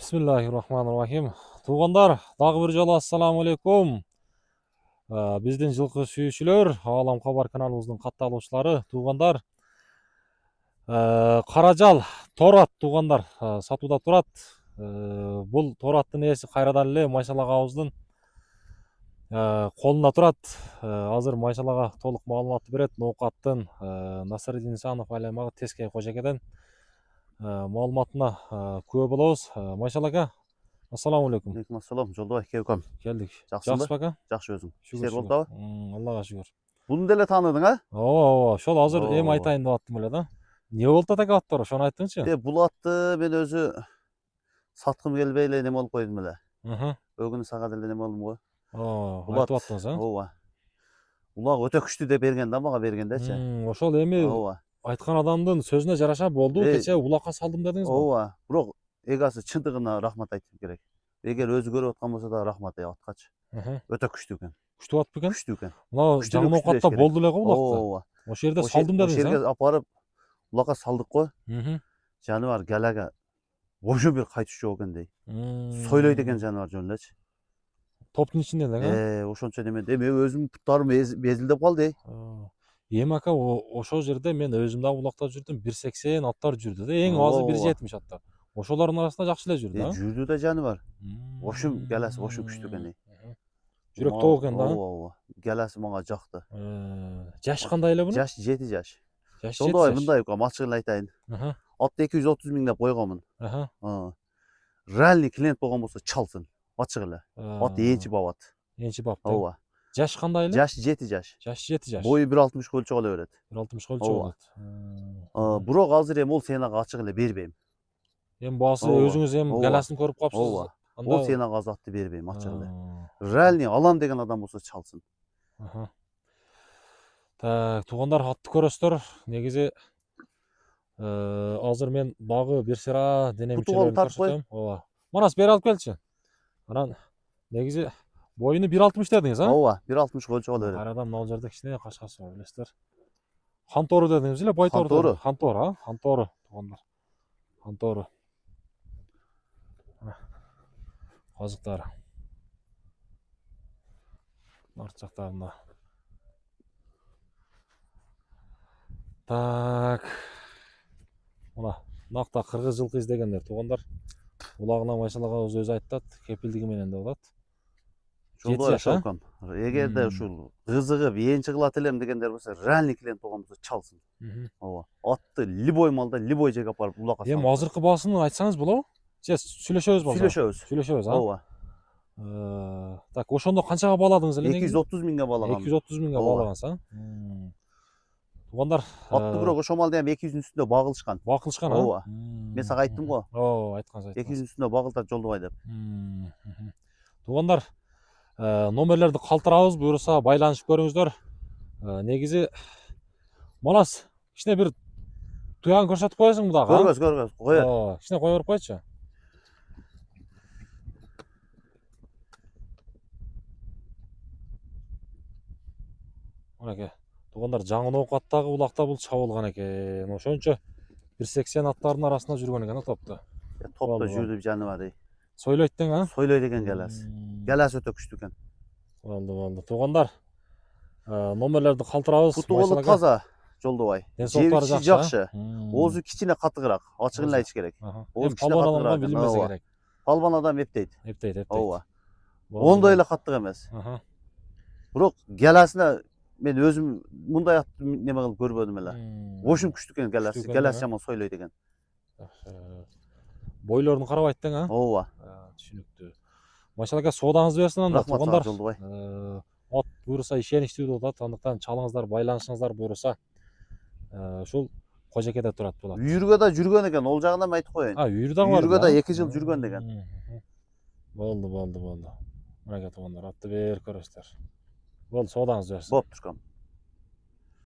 Bismillahirrahmanirrahim. Туғандар, дағы бір жолы ассаламу алейкум. Біздің жылқы сүйушілер, Алам Хабар каналымыздың қатталушылары, туғандар, қаражал торат туғандар сатуда тұрат. Бұл тораттың есі қайрадан еле Майшалаға ауыздың қолында тұрат. Азыр Майшалаға толық мағлұматты берет. Ноқаттың Насырдин Исанов айлаймағы Тескей Қожекеден мағлұматына көп болауыз. Майшалаға, ассаламу алейкум. Алейкум ассалам, Жолдыбай кеукам. Келдік. Жақсың ба? Ака? Жақсы өзің. Шүкір, Сер болды ба? Аллаға шүкір. Бұны деле таныдың, а? Шол азыр ем айтайын деп аттым эле да. Не болду атака аттар, шону айтыңызчы. Бұл атты мен өзі сатқым келбей эле неме болуп койдум эле. Өгүнү сага деле неме болдум го. Айтып аттыңыз, а? Ооба. Улак өтө күчтүү деп берген да, мага бергендечи. Ошол эми айткан адамдын сөзүнө жараша болду. Кече улакка салдым дедиңиз го. Ооба. Бирок эгасы чындыгына рахмат айтып керек. Эгер өзү көрүп аткан болсо да рахмат аткачы. Өтө күчтүү экен. Күчтүү ат бекен? Күчтүү экен. Мына жаңы ноокатта болду эле го улакта. Ооба. Ошол жерде салдым дедиңиз, а? Ошол жерге апарып улакка салдык го. Жаныбар галага ошо бир кайтуучу экен дей. Сойлойт экен жаныбар жөн элечи. Топтун ичинде эле, ошончо неме. Эми өзүмдүн буттарым безилдеп калды. Эми ака ошол жерде мен өзүм да улакта жүрдүм, 180 аттар жүрдү да, эң азы 170 аттар. Ошолордун арасында жакшы эле жүрдү, а? Жүрдү да жаныбар. Ошо галасы ошо күчтүү экен. Жүрөк тоо экен да. Ооба. Галасы мага жакты. Жаш кандай эле бунун? Жаш 7 жаш. Жаш 7 Жолдой жаш. мындай ачыгын эле айтайын. Атты 230 миң деп койгонмун. Реальный клиент болгон болсо чалсын. Ачык эле. Ат энчи бабат. Энчи бап. Ооба. Жаш кандай эле? Жаш 7 жаш. Жаш 7 жаш. Бою 1.60 өлчөп ала берет. 1.60 өлчөп алат. Бирок азыр эми ол сенага ачык эле бербейм. Эми баасы өзүңүз эми галасын көрүп капсыз. Ооба. Ол сенага азатты бербейм ачык эле. Реальный алам деген адам болсо чалсын. Так, туугандар атты көрөсүздөр. Негизи азыр мен дагы бир сыра дене мүчөлөрүн көрсөтөм. Ооба. Манас бери алып келчи. Анан негизи боюну 1.60 дедиңиз, а? Ооба, 1.60 өлчөп ала берет. Кайрадан мына жерде кичине кашкасы бар, билесиздер. Хантору дедиңиз эле, байтору. Хантору, а? Хантору, туугандар. Хантору. Казыктар. Арт жактарында. Так. Мына накта кыргыз жылкы издегендер туугандар. Улагына Майшалага өзү айтат, кепилдиги менен деп атат. Жолдой шоком. Эгерде ушул кызыгып, энчи кылат элем дегендер болсо, реальный клиент болгон болсо чалсын. Ооба. Атты любой малда, любой жерге апарып улакка салып. Эми азыркы баасын айтсаңыз болобу? Сиз сүйлөшөбүз болсо. Сүйлөшөбүз, а? Ооба. Так, ошондо канчага бааладыңыз эле негизи? 230 миңге баалагам. 230 миңге баалагансыз, а? Туугандар, атты бирок ошол малда эми 200-дүн үстүндө багылышкан. Багылышкан, а? Ооба. Мен сага айттым го. Айткансыз. 200-дүн үстүндө багылтат Жолдубай деп. Туугандар, номерлерди калтырабыз, буюрса байланышып көрүңүздөр. Негизи Манас, кичине бир туягын көрсөтүп коесуң дагы, а? Көргөз, коёт. Кичине кое берип койчу. Мынакей, туугандар, жаңы ноокаттагы улакта бул чабылган экен. Ошончо 180 аттардын арасында жүргөн экен, топто. Топто жүрүп жаныбар. Сойлойт дең, а? Сойлойт экен галасы. Галасы өтө күчтүү экен. Болду. Туугандар, номерлерди калтырабыз. Куту таза, Жолдубай. Денсаулыктары жакшы. Оозу кичине катыгыраак, ачыгын эле айтыш керек. Оозу кичине катыгыраак билмесе керек. Палбан адам эптейт. Ооба. Ондой эле катык эмес. Бирок галасына мен өзүм мындай атты неме кылып көрбөдүм эле. Ошум күчтүү экен галасы. Галасы жаман сойлойт экен. Бойлорун карабайт дең, а? Ооба. Түшүнүктүү. Машалака соодаңызды берсин анда, туугандар. Жолдубай. Ат буюрса ишеничтүү болот, андыктан чалыңыздар, байланышыңыздар буюрса ушул Кожекеде турат болот. Үйүргө да жүргөн экен, ол жагынан айтып коеюн. Үйүргө да бар. Үйүргө да 2 жыл жүргөн деген. Болду. Мынакей туугандар, атты бер көрөсүздөр. Болду, соодаңызды берсин. Болуптур.